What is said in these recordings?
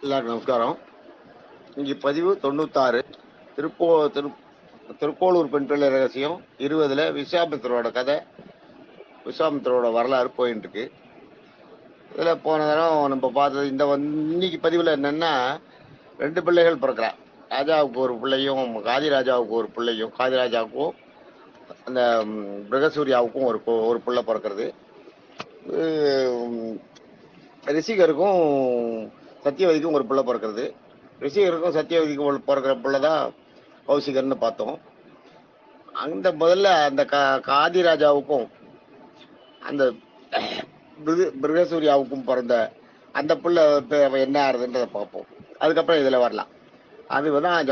எல்லாருக்கும் நமஸ்காரம். இங்கே பதிவு 96 திருக்கோளூர் பெண் பிள்ளை ரகசியம் 20ல் விஸ்வாமித்திரோட கதை, விஸ்வாமித்திரோட வரலாறு போயின்னு இருக்கு. இதில் போன தரம் நம்ம பார்த்தது இன்னைக்கு பதிவில் என்னன்னா, 2 பிள்ளைகள் பிறக்கிறா. ராஜாவுக்கு ஒரு பிள்ளையும் காதி ராஜாவுக்கு ஒரு பிள்ளையும், காதி ராஜாவுக்கும் அந்த பிரகசூரியாவுக்கும் ஒரு பிள்ளை பிறக்கிறது. ரிஷிகருக்கும் சத்தியவதிக்கும் ஒரு பிள்ளை பிறக்கிறது. ரிஷிகருக்கும் சத்தியவதிக்கும் பிறக்கிற பிள்ளை தான் கௌசிகர்னு பார்த்தோம். அந்த முதல்ல அந்த காதி ராஜாவுக்கும் அந்த பிரகசூரியாவுக்கும் பிறந்த அந்த பிள்ளை என்ன ஆறுதுன்றதை பார்ப்போம். அதுக்கப்புறம் இதில் வரலாம். அதுதான்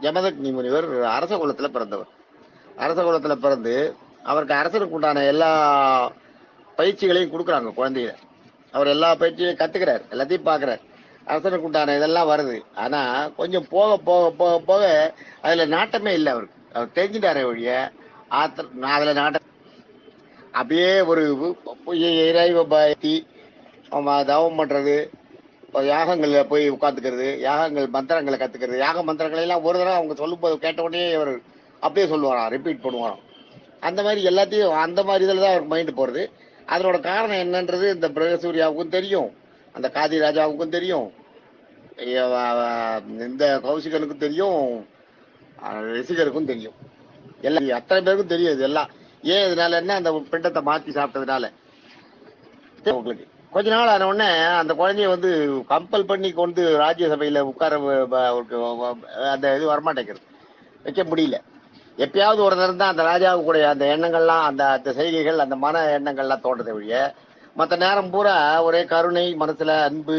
ஜமதக்னி முனிவர் அரச குலத்தில் பிறந்தவர். அரச குலத்தில் பிறந்து அவருக்கு அரசனுக்கு உண்டான எல்லா பயிற்சிகளையும் கொடுக்குறாங்க. குழந்தைய அவர் எல்லா பயிற்சியையும் கற்றுக்கிறார், எல்லாத்தையும் பார்க்குறார். அரசனுக்கு உண்டான இதெல்லாம் வருது. ஆனால் கொஞ்சம் போக போக போக போக அதில் நாட்டமே இல்லை அவருக்கு. அவர் தெரிஞ்சுட்டாரே ஒழிய அதில் நாட்டம் அப்படியே ஒரு இறைவ பயத்தி தவம் பண்ணுறது, யாகங்களில் போய் உட்காந்துக்கிறது, யாகங்கள் மந்திரங்களை கற்றுக்கிறது. யாக மந்திரங்களெல்லாம் ஒரு தடவை அவங்க சொல்லும்போது கேட்ட உடனே அவர் அப்படியே சொல்லுவாராம், ரிப்பீட் பண்ணுவாராம். அந்த மாதிரி எல்லாத்தையும் அந்த மாதிரி இதில் தான் அவருக்கு மைண்டு போகிறது. அதனோட காரணம் என்னன்றது இந்த பிரகசூரியாவுக்கும் தெரியும், அந்த காதி ராஜாவுக்கும் தெரியும், இந்த கௌசிகனுக்கும் தெரியும், ரிஷிகருக்கும் தெரியும். எல்லாம் அத்தனை பேருக்கும் தெரியும். இது எல்லாம் ஏன் இதனால என்ன, அந்த பிண்டத்தை மாற்றி சாப்பிட்டதுனால. உங்களுக்கு கொஞ்ச நாள் ஆன உடனே அந்த குழந்தைய கம்பல் பண்ணி கொண்டு ராஜ்யசபையில் உட்கார அந்த இது வரமாட்டேங்கிறது, வைக்க முடியல. எப்பயாவது ஒரு நேரம் தான் அந்த ராஜாவுக்குடைய அந்த எண்ணங்கள்லாம், அந்த செய்கைகள், அந்த மன எண்ணங்கள்லாம் தோன்றதை ஒழிய மற்ற நேரம் பூரா ஒரே கருணை, மனசுல அன்பு,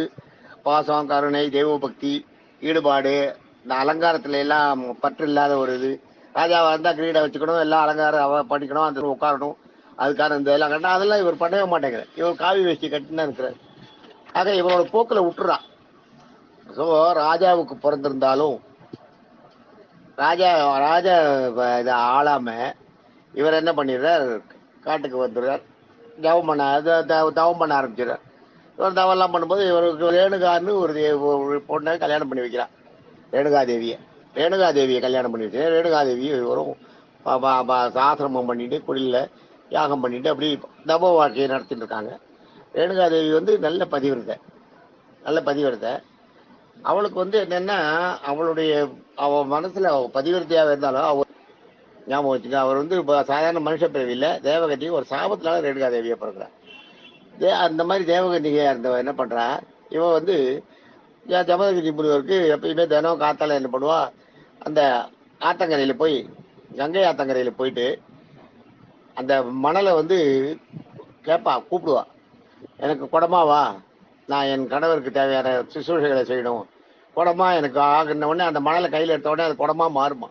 பாசம், கருணை, தெய்வ பக்தி, ஈடுபாடு, இந்த அலங்காரத்துல எல்லாம் பற்று இல்லாத ஒரு இது. ராஜாவாக இருந்தால் கிரீடை வச்சுக்கணும், எல்லாம் அலங்காரம் பண்ணிக்கணும், அந்த உட்காரணும், அதுக்கான இந்த எல்லாம் கட்டினா அதெல்லாம் இவர் பண்ணவே மாட்டேங்கிறார். இவர் காவி வேஷ்டி கட்டினா இருக்கிறார். ஆக இவரோட போக்கில் விட்டுறான். ஸோ ராஜாவுக்கு பிறந்திருந்தாலும் ராஜா இதை ஆளாம இவர் என்ன பண்ணிடுறார், காட்டுக்கு வந்துடுறார், தவம் பண்ண ஆரம்பிச்சிடுறார். இவர் தவம்லாம் பண்ணும்போது இவருக்கு ரேணுகான்னு ஒரு பொண்ணை கல்யாணம் பண்ணி வைக்கிறார். ரேணுகாதேவியை கல்யாணம் பண்ணி வச்சு ரேணுகாதேவி இவரும் ஆசிரமம் பண்ணிட்டு குடியில் யாகம் பண்ணிட்டு அப்படி தப வாழ்க்கையை நடத்திட்டு இருக்காங்க. ரேணுகாதேவி நல்ல பதிவிரத்தை. அவளுக்கு என்னன்னா, அவ மனசுல பதிவிரத்தையாக இருந்தாலும் அவர் ஞாபகம் வச்சுக்க, அவர் சாதாரண மனுஷ பிறவியில் தேவகதி ஒரு சாபத்தினால ரேணுகாதேவியை பிறகுறார். அந்த மாதிரி தேவகன்னிகையா இருந்தவ என்ன பண்றா, இவன் ஜமதகிரி முனிவருக்கு எப்பயுமே தினம் காத்தால என்ன பண்ணுவா, அந்த ஆத்தங்கரையில போய், கங்கை ஆத்தங்கரையில போயிட்டு அந்த மணலை கேட்பா, கூப்பிடுவா, எனக்கு குடமாவா, நான் என் கணவருக்கு தேவையான சுசூஷைகளை செய்யணும், குடமா எனக்கு ஆகுன உடனே அந்த மணலை கையில் எடுத்த உடனே அது குடமா மாறுமா.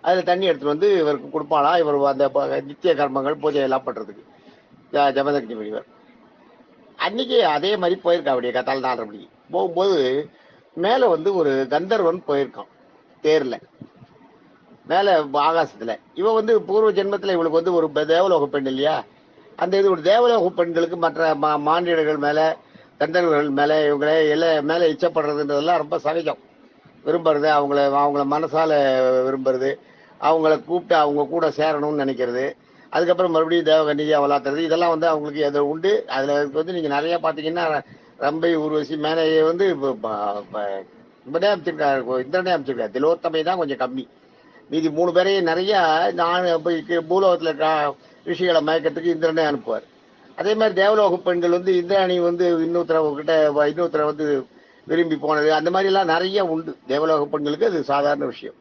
அதில் தண்ணி எடுத்துட்டு இவருக்கு கொடுப்பாளா. இவர் அந்த நித்திய கர்மங்கள் பூஜை எல்லாம் பண்றதுக்கு ஜமதகிரி முனிவர். அன்னைக்கு அதே மாதிரி போயிருக்கா. அப்படியே கத்தால் 4:30 மணிக்கு போகும்போது மேலே ஒரு கந்தர்வன் போயிருக்கான் தேர்ல மேலே ஆகாசத்துல. இவ பூர்வ ஜென்மத்தில் இவளுக்கு ஒரு தேவலோக பெண் இல்லையா. அந்த இது ஒரு தேவலோக பெண்களுக்கு மற்ற மானிடர்கள் மேலே, கந்தர்வர்கள் மேலே, இவங்களே எல்லாம் மேலே இச்சப்படுறதுன்றதெல்லாம் ரொம்ப சகஜம். விரும்புறது, அவங்கள மனசால விரும்புறது, அவங்கள கூப்பிட்டு அவங்க கூட சேரணும்னு நினைக்கிறது, அதுக்கப்புறம் மறுபடியும் தேவகன்னிகையா வளர்த்துறது, இதெல்லாம் அவங்களுக்கு எது உண்டு. அதில் நீங்கள் நிறையா பார்த்தீங்கன்னா ரம்பை, ஊர்வசி, மேலே இவனே அமைச்சிருக்காரு, இந்திரனே அமைச்சிருக்காரு. திலோத்தமை தான் கொஞ்சம் கம்மி. மீதி 3 பேரையும் நிறைய பூலோகத்தில் இருக்க ரிஷிகளை மயக்கத்துக்கு இந்திரனே அனுப்புவார். அதே மாதிரி தேவலோக பெண்கள் இந்திராணி இன்னொருத்தரை விரும்பி போனது, அந்த மாதிரி எல்லாம் நிறைய உண்டு. தேவலோக பெண்களுக்கு அது சாதாரண விஷயம்.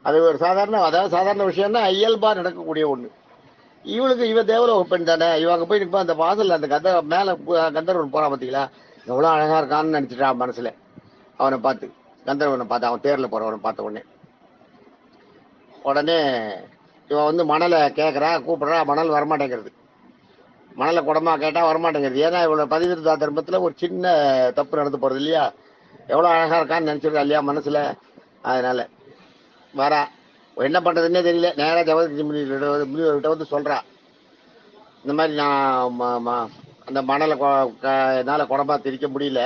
அது ஒரு சாதாரண விஷயம்னா இயல்பா நடக்கக்கூடிய ஒண்ணு. இவ தேவலோக பெண் தானே. இவங்க போய் நிற்பா அந்த வாசல்ல, அந்த மேல கந்தர்வன் போறான் பார்த்தீங்களா, எவ்வளவு அழகா இருக்கான்னு நினைச்சிட்டா மனசுல. அவனை பார்த்து, கந்தர்வனை பார்த்து, அவன் தேர்ல போறவனை பார்த்த உடனே இவன் மணலை கேட்கறா, கூப்பிடுறா, மணல் வரமாட்டேங்கிறது. மணலை குடமா கேட்டா வரமாட்டேங்கிறது. ஏன்னா இவ்வளவு பதிவிரதா தர்மத்துல ஒரு சின்ன தப்பு நடந்து போறது இல்லையா. எவ்வளவு அழகா இருக்கான்னு நினைச்சிருக்கா இல்லையா மனசுல. அதனால வரா, என்ன பண்றதுன்னே தெரியல. நேரா ஜமதகிரி முனிவர்கிட்ட சொல்றா, இந்த மாதிரி நான் அந்த மணலை என்னால குடமா திரிக்க முடியல,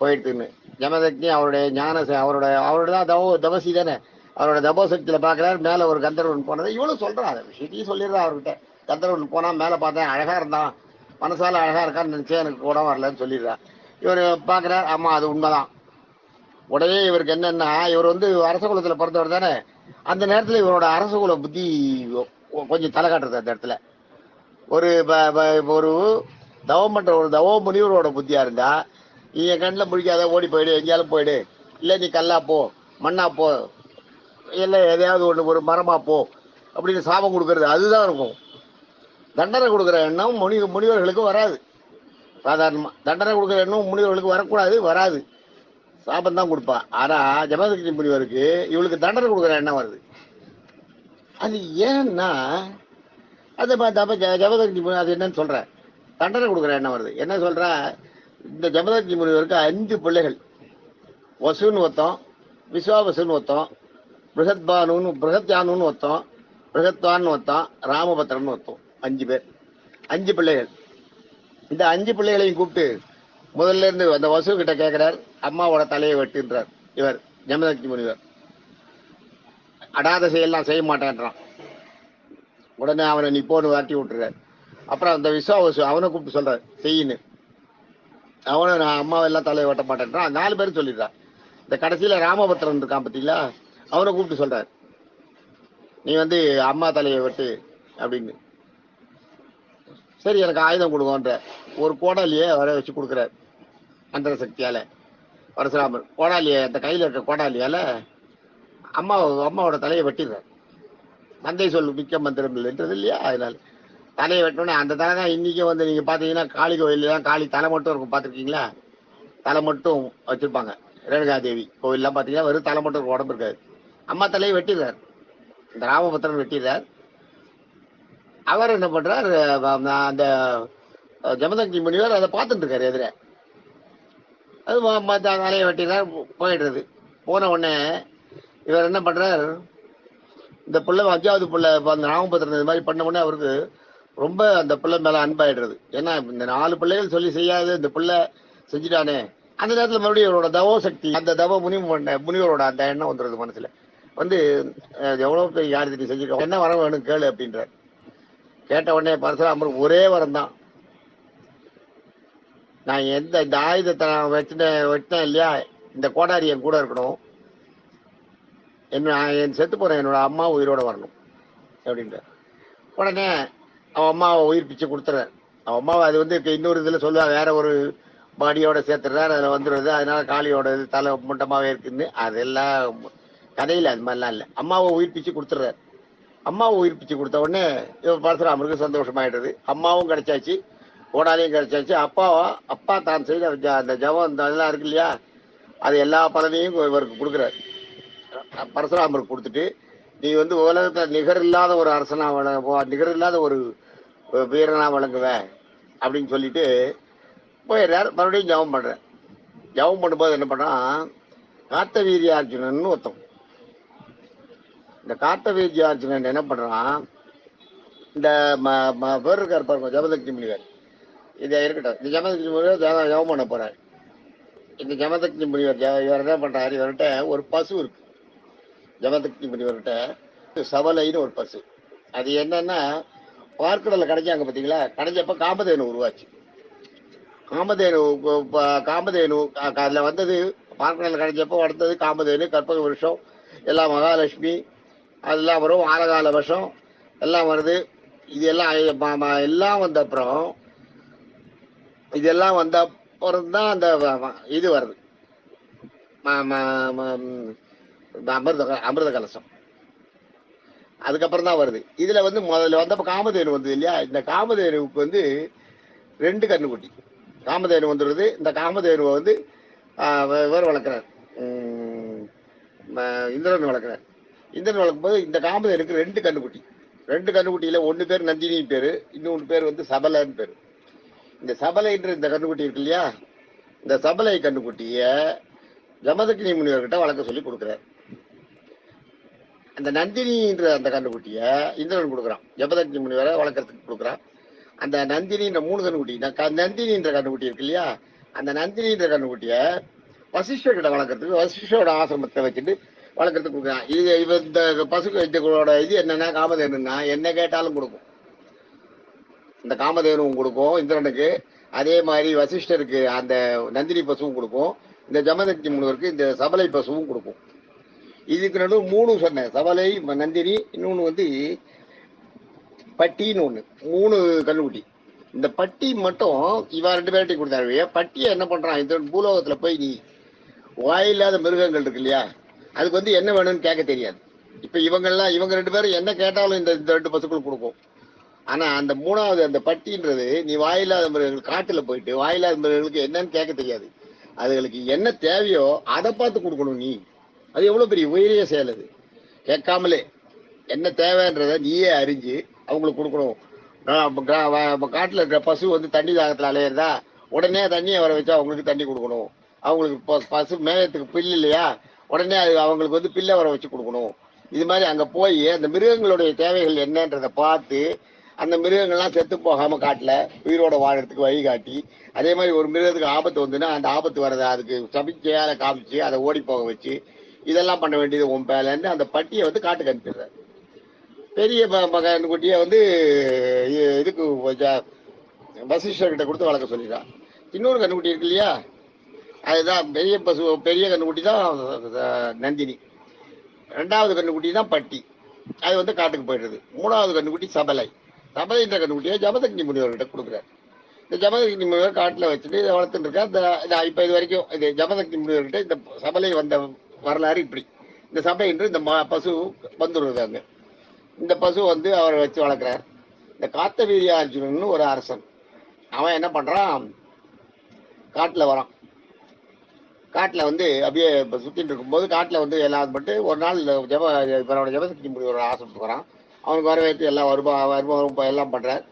போயிடுதுன்னு. ஜமதக்னி அவருடைய அவரோட தான் தபசி தானே, அவரோட தபோசக்தியில பாக்குறாரு மேல ஒரு கந்தர்வன் போனதை இவளும் சொல்றான். அதை விஷயத்தையும் சொல்லிடுறா அவர்கிட்ட. கந்தர்வன் போனா மேல பார்த்தேன் அழகா இருந்தான், மனசால அழகா இருக்கான்னு நினைச்சேன், எனக்கு கூட வரலன்னு சொல்லிடுறா. இவர் பாக்குறாரு, ஆமா அது உண்மைதான். உடனே இவருக்கு என்னன்னா, இவர் வந்து அரச குலத்துல பிறந்தவர் தானே, அந்த நேரத்துல இவரோட அரச குல புத்தி கொஞ்சம் தலை காட்டுறது. அந்த இடத்துல ஒரு ஒரு தவம் பண்ற ஒரு தவ முனிவரோட புத்தியா இருந்தா, நீ என் கண்ணில் முடிக்காத, ஓடி போயிடு, எங்கேயாலும் போயிடு, இல்லை நீ கல்லா போ, மண்ணா போ, இல்லை எதையாவது ஒன்று ஒரு மரமா போ அப்படின்னு சாபம் கொடுக்கறது அதுதான் இருக்கும். தண்டனை கொடுக்குற எண்ணம் முனிவர்களுக்கு வராது. சாதாரணமா தண்டனை கொடுக்குற எண்ணம் முனிவர்களுக்கு வரக்கூடாது, வராது. சாபம் தான் கொடுப்பா. ஆனா ஜமதக்னி முனிவருக்கு இவளுக்கு தண்டனை கொடுக்குற எண்ணம் வருது. அது ஏன்னா அது ஜமதக்னி முனிவர் அது என்னன்னு சொல்ற, தண்டனை கொடுக்குற எண்ணம் வருது. என்ன சொல்ற, இந்த ஜமதக்னி முனிவருக்கு 5 பிள்ளைகள். வசுன்னு ஒருத்தம், விஸ்வாவசுன்னு ஒருத்தம், பிரகத்யானுன்னு ஒருத்தம், பிரகத்வான்னு ஒருத்தன், ராமபத்திரன்னு ஒருத்தம். 5 பேர், 5 பிள்ளைகள். இந்த 5 பிள்ளைகளையும் கூப்பிட்டு முதல்ல இருந்து அந்த வசு கிட்ட கேட்கிறார், அம்மாவோட தலையை வெட்டுன்றார் இவர் ஜமதக்னி முனிவர். அடாத செயலாம் செய்ய மாட்டேன்றான். உடனே அவனை நீ போன்னு வாட்டி விட்டுறார். அப்புறம் அந்த விஸ்வாவசு அவனை கூப்பிட்டு சொல்றார் செய்யின்னு. அவனை நான் அம்மாவெல்லாம் தலையை வெட்ட மாட்டேன்றான். 4 பேரும் சொல்லிடுறான். இந்த கடைசியில ராமபத்திரன் இருக்கான் பார்த்தீங்களா, அவனை கூப்பிட்டு சொல்றார், நீ வந்து அம்மா தலையை வெட்டு அப்படின்னு. சரி எனக்கு ஆயுதம் கொடுங்கன்ற ஒரு கோடாலியை வர வச்சு கொடுக்குறார். மந்திர சக்தியால பரசுராமர் கோடாலியை, அந்த கையில இருக்க கோடாலியால அம்மாவோட தலையை வெட்டிடுறார். மந்தை சொல் மிக்க மந்திரம் இல்லைன்றது இல்லையா, அதனால தலையை வெட்டோன்னே அந்த தலை தான் இன்னைக்கு வந்து நீங்க பாத்தீங்கன்னா காளி கோயில்ல தான் காளி தலை மட்டும் இருக்கும், பாத்துருக்கீங்களா? தலை மட்டும் வச்சிருப்பாங்க. ரேணுகா தேவி கோவில்லாம் பாத்தீங்கன்னா வெறும் தலை மட்டும் இருக்கும், உடம்பு இருக்காது. அம்மா தலையை வெட்டிடுறார், இந்த ராமபத்திரன் வெட்டிடுறார். அவர் என்ன பண்றார், அந்த ஜமதக்னி முனிவர் அதை பார்த்துட்டு இருக்காரு எதிர. அது தலையை வெட்டிடுறார், போயிடுறது. போன உடனே இவர் என்ன பண்றார், இந்த பிள்ளை 5வது பிள்ளை அந்த ராமபத்திரன் இது மாதிரி பண்ண உடனே அவருக்கு ரொம்ப அந்த பிள்ளை மேல அன்பாயிடுறது. ஏன்னா இந்த 4 பிள்ளைகள் சொல்லி செய்யாது இந்த பிள்ளை செஞ்சுட்டானே. அந்த நேரத்தில் மறுபடியும் இவரோட தவோ சக்தி, அந்த தவ முனிவரோட அந்த எண்ணம் வந்துடுது மனசுல. வந்து எவ்வளவு பெரிய யாரு செஞ்சுட்டோம், என்ன வரம் வேணும் கேளு அப்படின்ற. கேட்ட உடனே பரசுராமருக்கு ஒரே வரம் தான், நான் இந்த ஆயுதத்தை வெட்டினேன் இல்லையா, இந்த கோடாரி என் கூட இருக்கணும், என் செத்து போறேன் என்னோட அம்மா உயிரோட வரணும் அப்படின்ற. உடனே அவன் அம்மாவை உயிர் பிச்சு கொடுத்துறாரு. அவன் அம்மாவை அது வந்து இன்னொரு இதுல சொல்லுவா, வேற ஒரு பாடியோட சேர்த்துறாரு, அதுல வந்துடுறது. அதனால காளியோட தலை முண்டமாவே இருக்குன்னு அதெல்லாம் கதையில அது மாதிரிலாம் இல்லை. அம்மாவை உயிர் பிச்சு கொடுத்துறாரு. அம்மாவை உயிர் பிச்சு கொடுத்த உடனே பரசுராமருக்கு சந்தோஷமாயிடுறது. அம்மாவும் கிடைச்சாச்சு, கோடாலியும் கிடைச்சாச்சு. அப்பா தான் செய்த அந்த ஜபம் அதெல்லாம் இருக்கு இல்லையா, அது எல்லா பலனையும் இவருக்கு கொடுக்குறாரு. பரசுராமருக்கு கொடுத்துட்டு, நீ வந்து உலகத்தை நிகர் இல்லாத ஒரு அரசனா நிகர் இல்லாத ஒரு வீரனா வழங்குவ அப்படின்னு சொல்லிட்டு போயிடுறார். மறுபடியும் ஜபம் பண்றேன். ஜபம் பண்ணும்போது என்ன பண்றான், கார்த்தவீர்யார்ஜுனன் ஒருத்தம். இந்த கார்த்தவீர்யார்ஜுனன் என்ன பண்றான், இந்த பேர் இருக்கார் பாருங்க ஜமதக்னி முனிவர், இதை இருக்கட்டும், இந்த ஜமதக்னி முனிவர் ஜபம் பண்ண போறாரு. இந்த ஜமதக்னி முனிவர் இவர் என்ன பண்றாரு, இவர்கிட்ட ஒரு பசு இருக்கு. ஜமதக்னி முனிவர்கிட்ட சவலைன்னு ஒரு பசு. அது என்னன்னா, பார்க்கடல கிடைச்சாங்க பார்த்தீங்களா, கிடைச்சப்ப காமதேனு உருவாச்சு. காமதேனு அதுல வந்தது. பார்க்கடல கிடைச்சப்போ அடுத்தது காமதேனு, கற்பக வருஷம், எல்லாம் மகாலட்சுமி, அதெல்லாம் வரும், ஆலகால வருஷம் எல்லாம் வருது. இது எல்லாம் வந்த அப்புறம் இதெல்லாம் வந்த அப்புறம் தான் அந்த இது வருது, அமிர்த கலசம். அதுக்கப்புறம் தான் வருது. இதுல வந்து முதல்ல வந்தப்ப காமதேனு வந்தது இல்லையா, இந்த காமதேனுவுக்கு வந்து 2 கண்ணுக்குட்டி. காமதேனு வந்துடுது. இந்த காமதேனுவை வந்து இவர் வளர்க்கிறார், இந்திரன் வளர்க்கிறார். இந்திரன் வளர்க்கும் போது இந்த காமதேனுக்கு 2 கண்ணுக்குட்டி. 2 கண்ணுக்குட்டியில ஒன்னு பேர் நந்தினி பேரு, இன்னொன்று பேர் வந்து சபலன்னு பேரு. இந்த சபலைன்ற இந்த கண்ணுக்குட்டி இருக்கு இல்லையா, இந்த சபலை கண்ணுக்குட்டிய ஜமதக்னி முனிவர்கிட்ட வளர்க்க சொல்லி கொடுக்குறார். அந்த நந்தினின்ற அந்த கண்ணுக்குட்டிய இந்திரன் கொடுக்குறான், ஜமதக்னி முனிவரை வளர்க்கறதுக்கு கொடுக்குறான். அந்த நந்தினின்ற 3 கண்ணுக்குட்டி, நந்தினின்ற கண்ணுக்குட்டி இருக்கு இல்லையா, அந்த நந்தினின்ற கண்ணுக்குட்டிய வசிஷ்டர் கிட்ட வளர்க்கறதுக்கு வசிஷ்டரோட ஆசிரமத்தை வச்சுட்டு வளர்க்கறதுக்கு கொடுக்குறான். இது இவ இந்த பசுக்கு இதுகளோட இது என்னன்னா காமதேனுன்னா என்ன கேட்டாலும் கொடுக்கும். இந்த காமதேனுவும் கொடுக்கும் இந்திரனுக்கு, அதே மாதிரி வசிஷ்டருக்கு அந்த நந்தினி பசுவும் கொடுக்கும், இந்த ஜமதக்னி முனிவருக்கு இந்த சபலை பசுவும் கொடுக்கும். இதுக்கு நடுவு 3 சொன்னேன், சபலை, நந்தினி, இன்னொன்னு வந்து பட்டின்னு ஒண்ணு, 3 கண்ணுக்குட்டி. இந்த பட்டி மட்டும் இவா 2 பேர்ட்டையும் கொடுத்தாரு. பட்டியை என்ன பண்றான், இந்த பூலோகத்துல போய் நீ வாயில்லாத மிருகங்கள் இருக்கு இல்லையா, அதுக்கு வந்து என்ன வேணும்னு கேட்க தெரியாது. இப்ப இவங்க 2 பேரும் என்ன கேட்டாலும் இந்த 2 பசுக்கள் கொடுக்கும். ஆனா அந்த 3வது அந்த பட்டின்றது நீ வாயில்லாத மிருகங்கள் காட்டுல போயிட்டு வாயில்லாத மிருகங்களுக்கு என்னன்னு கேட்க தெரியாது. அதுகளுக்கு என்ன தேவையோ அதை பார்த்து கொடுக்கணும் நீ. அது எவ்வளவு பெரிய உயரிய செயல் அது. கேட்காமலே என்ன தேவைன்றத நீயே அறிஞ்சு அவங்களுக்கு கொடுக்கணும். காட்டுல இருக்கிற பசு வந்து தண்ணி தாகத்துல அலையிறதா, உடனே தண்ணியை வர வச்சு அவங்களுக்கு தண்ணி கொடுக்கணும். அவங்களுக்கு பசு மேயத்துக்கு பில்லு இல்லையா, உடனே அது அவங்களுக்கு வந்து பில்லை வர வச்சு கொடுக்கணும். இது மாதிரி அங்க போய் அந்த மிருகங்களுடைய தேவைகள் என்னன்றதை பார்த்து அந்த மிருகங்கள்லாம் செத்து போகாம காட்டுல உயிரோட வாழறதுக்கு வழிகாட்டி, அதே மாதிரி ஒரு மிருகத்துக்கு ஆபத்து வந்துன்னா அந்த ஆபத்து வரதை அதுக்கு சபிக்கையால காமிச்சு அதை ஓடி போக வச்சு இதெல்லாம் பண்ண வேண்டியது உன் பேலன்னு அந்த பட்டியை வந்து காட்டுக்கு அனுப்பிடுறாரு. பெரிய கண்ணுக்குட்டியை வந்து இதுக்கு வசிஷ்டர்கிட்ட கொடுத்து வளர்க்க சொல்லிடுறான். இன்னொரு கண்ணுக்குட்டி இருக்கு இல்லையா, அதுதான் பெரிய பசு, பெரிய கண்ணுக்குட்டி தான் நந்தினி, 2வது கண்ணுக்குட்டி தான் பட்டி, அது வந்து காட்டுக்கு போயிடுறது. 3வது கண்ணுக்குட்டி சபலை. சபலைன்ற கண்ணுக்குட்டியை ஜமதக்னி முனிவர்கிட்ட கொடுக்குறாரு. இந்த ஜமதக்னி முனிவர் காட்டுல வச்சுட்டு இதை வளர்த்துட்டு இருக்கா. இப்ப இது வரைக்கும் இது ஜமதக்னி முனிவர்கிட்ட இந்த சபலை வந்த வரலாறு இப்படி. இந்த சபைன்று இந்த பசு வந்துடுறது அங்க. இந்த பசு வந்து அவரை வச்சு வளர்க்கிறார். இந்த காத்தவீரியார்ஜுனன் ஒரு அரசன், அவன் என்ன பண்றான், காட்டுல வரான். காட்டுல வந்து அப்படியே சுத்திட்டு இருக்கும்போது காட்டுல வந்து எல்லாம் பட்டு ஒரு நாள் ஜமதக்னி முனிவர் ஆசிரமத்துக்கு வரான். அவனுக்கு வரவேற்று எல்லாம் வருமா எல்லாம் பண்றார்.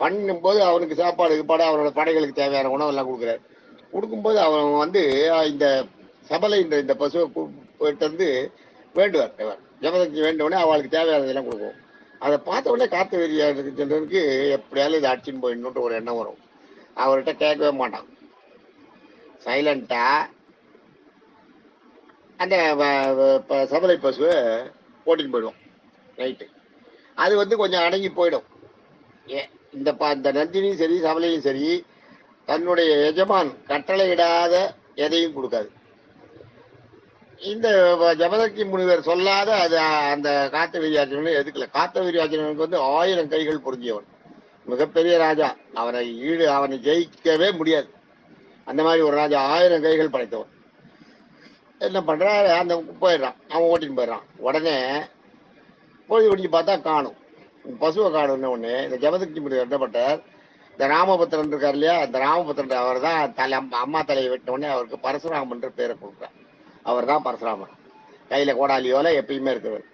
பண்ணும்போது அவனுக்கு சாப்பாடு அவனோட படைகளுக்கு தேவையான உணவு எல்லாம் கொடுக்குறாரு. கொடுக்கும்போது அவன் வந்து இந்த சபலை இந்த பசுவை போயிட்டு வந்து வேண்டுவார். ஜமதக்னி வேண்டவுடனே அவளுக்கு தேவையானதெல்லாம் கொடுக்கும். அதை பார்த்த உடனே காத்தவீரியார்ஜுனனுக்கு எப்படியாலும் இதை அடிச்சுன்னு போயிடணுன்ற ஒரு எண்ணம் வரும். அவர்கிட்ட கேட்கவே மாட்டான். சைலண்டா அந்த சபலை பசுவை ஓட்டின்னு போயிடுவோம் நைட்டு. அது வந்து கொஞ்சம் அடங்கி போயிடும். இந்த நந்தினியும் சரி சபலையும் சரி தன்னுடைய எஜமான் கட்டளையிடாத எதையும் கொடுக்காது. இந்த ஜமதக்னி முனிவர் சொல்லாத அது அந்த காத்தவீரியார்ஜுனன் எதுக்கல. காத்தவீரியார்ஜுனனுக்கு வந்து 1000 கைகள் பொருந்தியவன், மிகப்பெரிய ராஜா. அவனை ஜெயிக்கவே முடியாது. அந்த மாதிரி ஒரு ராஜா, 1000 கைகள் படைத்தவன். என்ன பண்றான், அந்த போயிடுறான், அவன் ஓட்டின்னு போயிடுறான். உடனே பொழுது பிடிச்சி பார்த்தா காணும், பசுவை காணும்னு ஒண்ணு. இந்த ஜமதக்னி முனிவர் என்ன பண்றார், இந்த ராமபத்திரன் இருக்கார் இல்லையா, இந்த ராமபத்திரன் அவர் தான் அம்மா தலையை வெட்டின உடனே அவருக்கு பரசுராமன்ற பேரை கொடுக்குறார். அவர் தான் பரசுராமன், கையில கோடாலியோல எப்பயுமே இருக்கிறவர்.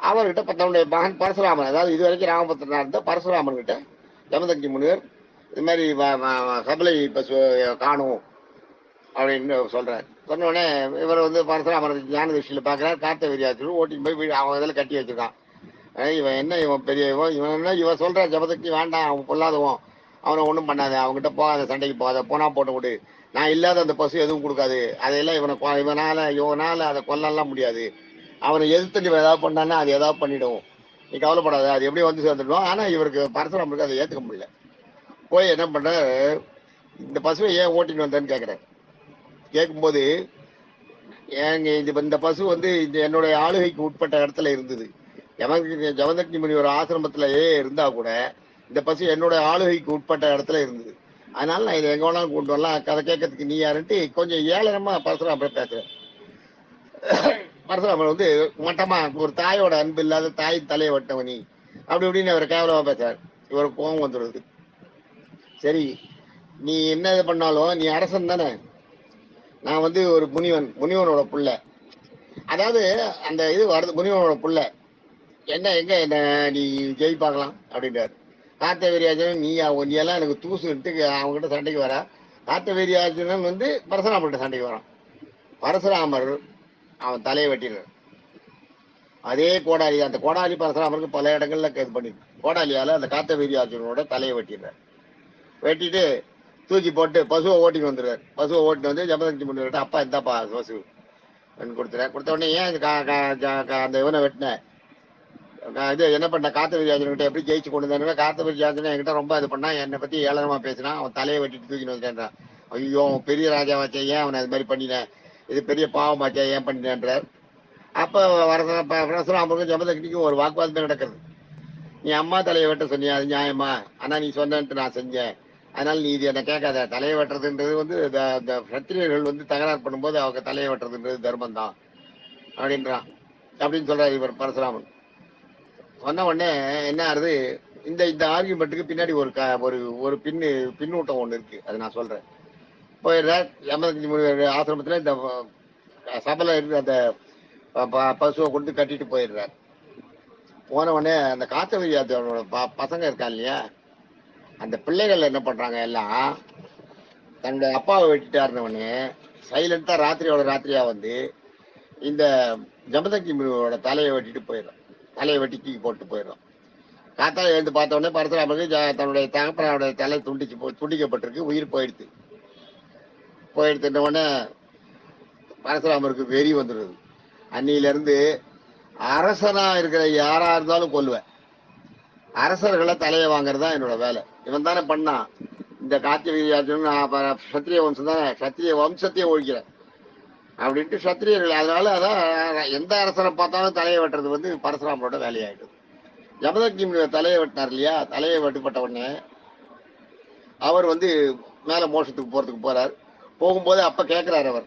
அவர்கிட்ட தன்னுடைய மகன் பரசுராமன், அதாவது இது வரைக்கும் ராமபத்திரனா இருந்த பரசுராமன் கிட்ட ஜமதக்னி முனிவர் இது மாதிரி சபலை பசு காணும் அப்படின்னு சொல்றாரு. சொன்ன உடனே இவர் வந்து பரசுராமன் ஞான திருஷ்டியில பாக்குறாரு. காத்தவீரியார்ஜுனன் ஓட்டின்னு போய் அவங்க இதில் கட்டி வச்சிருக்கான். இவன் என்ன, இவன் பெரிய இவன் என்ன, இவன் சொல்ற ஜமதக்னி வேண்டாம், அவன் பொல்லாதவன், அவனை ஒன்றும் பண்ணாத, அவங்ககிட்ட போகாத, சண்டைக்கு போகாத, போனா போட்டு விடு, நான் இல்லாத அந்த பசு எதுவும் கொடுக்காது, அதையெல்லாம் இவனால அதை கொல்லலாம் முடியாது, அவனை எதிர்த்து ஏதாவது பண்ணான்னா அது ஏதாவது பண்ணிடும், நீ கவலைப்படாத, அது எப்படி வந்து சேர்ந்துடும். ஆனா இவருக்கு பரசுராமருக்கு அதை ஏத்துக்க முடியல. போய் என்ன பண்ற, இந்த பசுவை ஏன் ஓட்டின்னு வந்தேன்னு கேட்கிறேன். கேட்கும்போது ஏங்க இந்த பசு வந்து என்னுடைய ஆளுகைக்கு உட்பட்ட இடத்துல இருந்தது. ஜமதக்னி முனிவர் ஆசிரமத்திலேயே இருந்தா கூட இந்த பசு என்னோட ஆளுகைக்கு உட்பட்ட இடத்துல இருந்தது. அதனால நான் இதை எங்க வேணாலும் கொண்டு வரலாம், கதை கேட்கறதுக்கு நீ யாருன்ட்டு கொஞ்சம் ஏளனமா பரசுராமர் பேசுறேன். பரசுராமர் வந்து மட்டமா ஒரு தாயோட அன்பு இல்லாத தாய் தலையை வெட்டவனி அப்படி இப்படின்னு அவர் கேவலமா பேசுறாரு. இவருக்கு கோபம் வந்துடுது. சரி, நீ என்ன இது பண்ணாலும் நீ அரசன் தானே, நான் வந்து ஒரு முனிவனோட புள்ள, அதாவது அந்த இது வருது முனிவனோட புள்ள, எங்க என்ன நீ ஜெயிப்பாக்கலாம் அப்படின்றாரு. காத்தவீரியார்ஜுனன் நீ எல்லாம் எனக்கு தூசுட்டு அவங்ககிட்ட சண்டைக்கு வரா. காத்தவீரியார்ஜுனன் வந்து பரசுராமர்கிட்ட சண்டைக்கு வரான். பரசுராமர் அவன் தலையை வெட்டிடுறார். அதே கோடாலி, அந்த கோடாலி பரசுராமருக்கு பல இடங்கள்ல இது பண்ணி கோடாலியால அந்த காத்தவீரியார்ஜுனனோட தலையை வெட்டிடுறார். வெட்டிட்டு தூக்கி போட்டு பசுவை ஓட்டிட்டு வந்துடுவார். பசுவை ஓட்டிட்டு வந்து ஜமதக்னி முனிவர்கிட்ட, அப்பா இந்தாப்பா பசு கொடுத்துறேன். கொடுத்த உடனே ஏன் அந்த இவனை வெட்டின, இது என்ன பண்ண, காத்தவரியாஜன்கிட்ட எப்படி ஜெயிச்சு கொண்டு வந்தேன். காத்தவரியாஜன் என்கிட்ட ரொம்ப இது பண்ணா, என்னை பத்தி ஏளனமா பேசினான், அவன் தலையை வெட்டிட்டு தூக்கிட்டு வந்துட்டேன்றான். ஐயோ பெரிய ராஜாவாச்சே, ஏன் அவனை அது மாதிரி பண்ணினேன், இது பெரிய பாவமாச்சே, ஏன் பண்ணினேன்றார். அப்ப பரசுராமருக்கும் ஜமதக்னிக்கும் ஒரு வாக்குவாதமே நடக்கிறது. நீ அம்மா தலையை வெட்ட சொன்னியா, அது நியாயமா, ஆனா நீ சொன்னன்ட்டு நான் செஞ்சேன், அதனால நீ இது என்ன கேட்காத. தலையை வெட்டுறதுன்றது வந்து இந்த சத்திரியர்கள் வந்து தகராறு பண்ணும்போது அவங்க தலையை வெட்டுறதுன்றது தர்மம் தான் அப்படின்றான் அப்படின்னு சொல்றாரு இவர் பரசுராமன். சொன்ன உடனே என்ன ஆகுது, இந்த இந்த ஆர்கியூமெண்ட்டுக்கு பின்னாடி ஒரு ஒரு பின்னூட்டம் ஒண்ணு இருக்கு, அது நான் சொல்றேன். போயிடுறார் ஜமதக்னி முனிவர் ஆசிரமத்துல, இந்த சபையில இருந்து அந்த பசுவை கொண்டு கட்டிட்டு போயிடுறார். போன உடனே அந்த காத்தவரியாதோட பசங்க இருக்கான் இல்லையா, அந்த பிள்ளைகள் என்ன பண்றாங்க, எல்லாம் தன்னுடைய அப்பாவை வெட்டிட்டாருனவனே சைலண்டா ராத்திரியா வந்து இந்த ஜமதக்னி முனிவரோட தலையை வெட்டிட்டு போயிடும், தலையை வெட்டி தூக்கி போட்டு போயிடும். காத்தால எழுந்து பார்த்த உடனே பரசுராமருக்கு தன்னுடைய தகப்பனோட தலை துண்டிக்கப்பட்டிருக்கு, உயிர் போயிடுத்துட்ட உடனே பரசுராமருக்கு வெறி வந்துடுது. அன்னியில இருந்து அரசனா இருக்கிற யாரா இருந்தாலும் கொல்லுவேன், அரசர்களை தலையை வாங்குறதா என்னோட வேலை. இவன் தானே பண்ணான் இந்த காத்தியவீரியார்ஜுனன், சத்திரிய வம்சம் தானே, சத்திரிய வம்சத்தையே ஒழிக்கிறேன் அப்படின்ட்டு சத்திரியர்கள். அதனால அதான் எந்த அரசரை பார்த்தாலும் தலையை வெட்டுறது வந்து பரசுராமரோட வேலையாயிடுது. ஜமதக்னி தலையை வெட்டினார் இல்லையா, தலையை வெட்டுப்பட்ட உடனே அவர் வந்து மேல மோட்சத்துக்கு போறார். போகும்போது அப்ப கேட்கிறார் அவர்,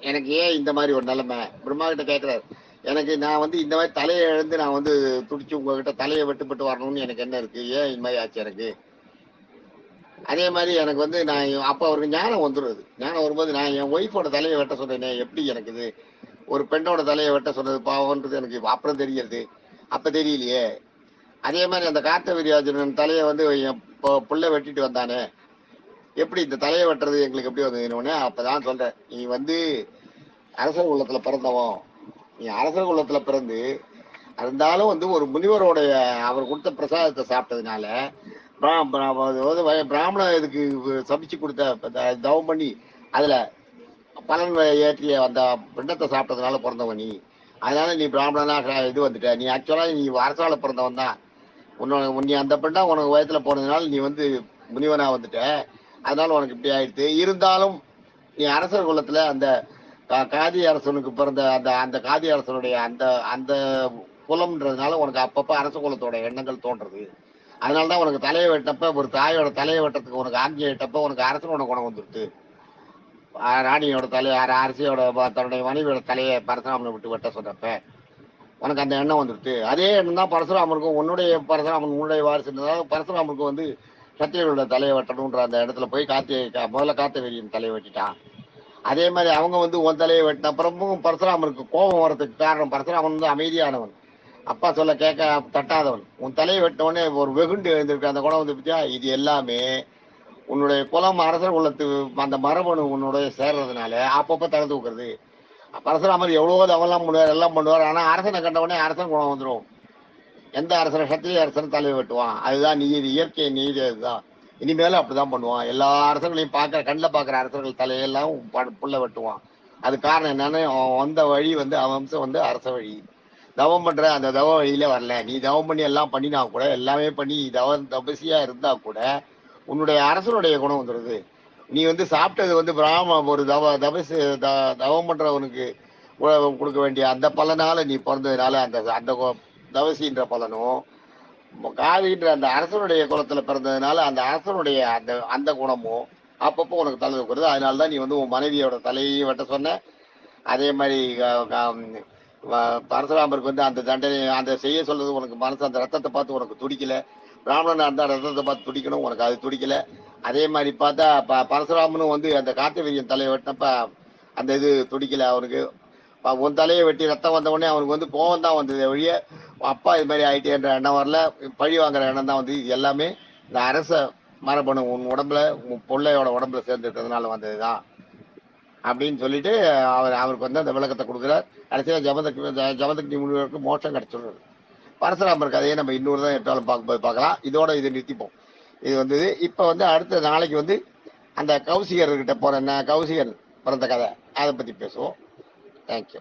எனக்கு ஏன் இந்த மாதிரி ஒரு நிலைமை, பிரம்மா கிட்ட கேட்கிறாரு, எனக்கு நான் வந்து இந்த மாதிரி தலையை இழந்து நான் வந்து துடிச்சு உங்ககிட்ட தலையை வெட்டுப்பட்டு வரணும்னு எனக்கு என்ன இருக்கு, ஏன் இந்த மாதிரி ஆச்சு எனக்கு. அதே மாதிரி எனக்கு வந்து நான் அப்ப அவருக்கு ஞானம் வந்துடுது. ஞானம் வரும்போது நான் என் ஒய்ஃபோட தலையை வெட்ட சொன்னேனே, எப்படி எனக்கு இது ஒரு பெண்ணோட தலையை வெட்ட சொன்னது பாவம்ன்றது எனக்கு அப்புறம் தெரிகிறது, அப்ப தெரியலையே. அதே மாதிரி அந்த காத்தவரியாஜன் தலையை வந்து என் புள்ள வெட்டிட்டு வந்தானே, எப்படி இந்த தலையை வெட்டுறது எங்களுக்கு எப்படி வந்ததுன்னு அப்பதான் சொல்றேன், நீ வந்து அரசர் குலத்துல பிறந்தவன், நீ அரசர் குலத்துல பிறந்து இருந்தாலும் வந்து ஒரு முனிவருடைய அவர் கொடுத்த பிரசாதத்தை சாப்பிட்டதுனால பிராமண இதுக்கு சபிச்சு கொடுத்த தவம் பண்ணி அதுல பலன் ஏற்றிய அந்த பிண்டத்தை சாப்பிட்டதுனால பிறந்தவன் நீ. அதனால நீ பிராமணனா இது வந்துட்ட. நீ ஆக்சுவலா நீ அரசால பிறந்தவன் தான். நீ அந்த பிண்டம் உனக்கு வயத்துல போனதுனால நீ வந்து முனிவனா வந்துட்ட, அதனால உனக்கு இப்படி ஆயிடுச்சு. இருந்தாலும் நீ அரசர் குலத்துல அந்த காதி அரசனுக்கு பிறந்த அந்த அந்த காதி அரசனுடைய அந்த அந்த குலம்ன்றதுனால உனக்கு அப்பப்ப அரச குலத்தோட எண்ணங்கள் தோன்றது. அதனாலதான் உனக்கு தலையை வெட்டப்ப, ஒரு தாயோட தலையை வெட்டத்துக்கு உனக்கு ஆங்கி வெட்டப்ப உனக்கு அரசனோட குணம் வந்துடுது. ராணியோட தலையை, அரசியோட தன்னுடைய மனைவியோட தலையை பரசுராமனை விட்டு வெட்ட சொன்னப்ப உனக்கு அந்த எண்ணம் வந்துடுது. அதே எண்ணம் தான் பரசுராமனுக்கும், உன்னுடைய பரசுராமன் உன்னுடைய வாரிசுன்றதால பரசுராமனுக்கும் வந்து சத்திரியர்களோட தலையை வெட்டணும்ன்ற அந்த இடத்துல போய் முதல்ல காத்தவரியின் தலையை வெட்டிட்டான். அதே மாதிரி அவங்க வந்து உன் தலையை வெட்டின அப்புறமும் பரசுராமனுக்கு கோபம் வரதுக்கு காரணம், பரசுராமன் வந்து அமைதியானவன், அப்பா சொல்ல கேட்க தட்டாதவன். உன் தலையை வெட்டவனே ஒரு வெகுண்டு எழுந்திருக்கு, அந்த குணம் வந்து பத்தியா. இது எல்லாமே உன்னுடைய குலம் அரசர் குலத்து அந்த மரபணு உன்னுடைய சேர்றதுனால அப்பப்ப தலை தூக்குறது. பரசுராமர் எவ்வளவோ அவெல்லாம் பண்ணுவார், எல்லாம் பண்ணுவார். ஆனா அரசனை கண்டவனே அரசன் குணம் வந்துடும். எந்த அரசனை சத்திரிய அரசன் தலையை வெட்டுவான், அதுதான் நீதி, இயற்கை நீதி. அதுதான் இனிமேலும் அப்படிதான் பண்ணுவான். எல்லா அரசர்களையும் கண்ணில் பாக்குற அரசர்கள் தலையெல்லாம் புள்ள வெட்டுவான். அது காரணம் என்னன்னு, அவன் வந்த வழி வந்து அவன் வம்சம் வந்து அரச வழி. தவம் பண்ற அந்த தவ வழியில வரல. நீ தவம் பண்ணி எல்லாம் பண்ணினா கூட, எல்லாமே பண்ணி தபசியா இருந்தா கூட உன்னுடைய அரசனுடைய குணம் வந்துடுது. நீ வந்து சாப்பிட்டது வந்து ஒரு தவம் பண்றவனுக்கு கொடுக்க வேண்டிய அந்த பலனால நீ பிறந்ததுனால அந்த அந்த தவசின்ற பலனும், காதின்ற அந்த அரசனுடைய குலத்துல பிறந்ததுனால அந்த அரசனுடைய அந்த அந்த குணமும் அப்பப்போ உனக்கு தலை தூக்குறது. அதனாலதான் நீ வந்து உன் மனைவியோட தலையையும் வெட்ட சொன்ன. அதே மாதிரி பரசுராமருக்கு வந்து அந்த தண்டனை அந்த செய்ய சொல்றது உனக்கு மனசு, அந்த ரத்தத்தை பார்த்து உனக்கு துடிக்கல. பிராமணனா இருந்தா ரத்தத்தை பார்த்து துடிக்கணும், உனக்கு அது துடிக்கல. அதே மாதிரி பார்த்தா பரசுராமனும் வந்து அந்த காத்தவீரியன் தலையை வெட்டினப்ப அந்த இது துடிக்கல அவனுக்கு. உன் தலையை வெட்டி ரத்தம் வந்த உடனே அவனுக்கு வந்து கோவம் தான் வந்தது ஒழிய அப்பா இது மாதிரி ஆயிட்டேன்ற எண்ணம் வரல, பழி வாங்குற எண்ணம் தான் வந்து. இது எல்லாமே இந்த அரச மரபணு உன் உடம்புல, உன் பிள்ளையோட உடம்புல சேர்ந்துட்டதுனால வந்ததுதான் அப்படின்னு சொல்லிட்டு அவருக்கு வந்து அந்த விளக்கத்தை கொடுக்குறார். கடைசியா ஜமதக்னி முனிவருக்கு மோட்சம் கிடைச்சிடுறது. பரசுராமர் கதையை நம்ம இன்னொரு தான் எட்டாலும் பார்க்கும்போது பார்க்கலாம். இதோட இதை நிறுத்திப்போம். இது வந்தது. இப்ப வந்து அடுத்த நாளைக்கு வந்து அந்த கௌசிகர்கிட்ட போற கௌசிகர் பிறந்த கதை அதை பத்தி பேசுவோம். தேங்க்யூ.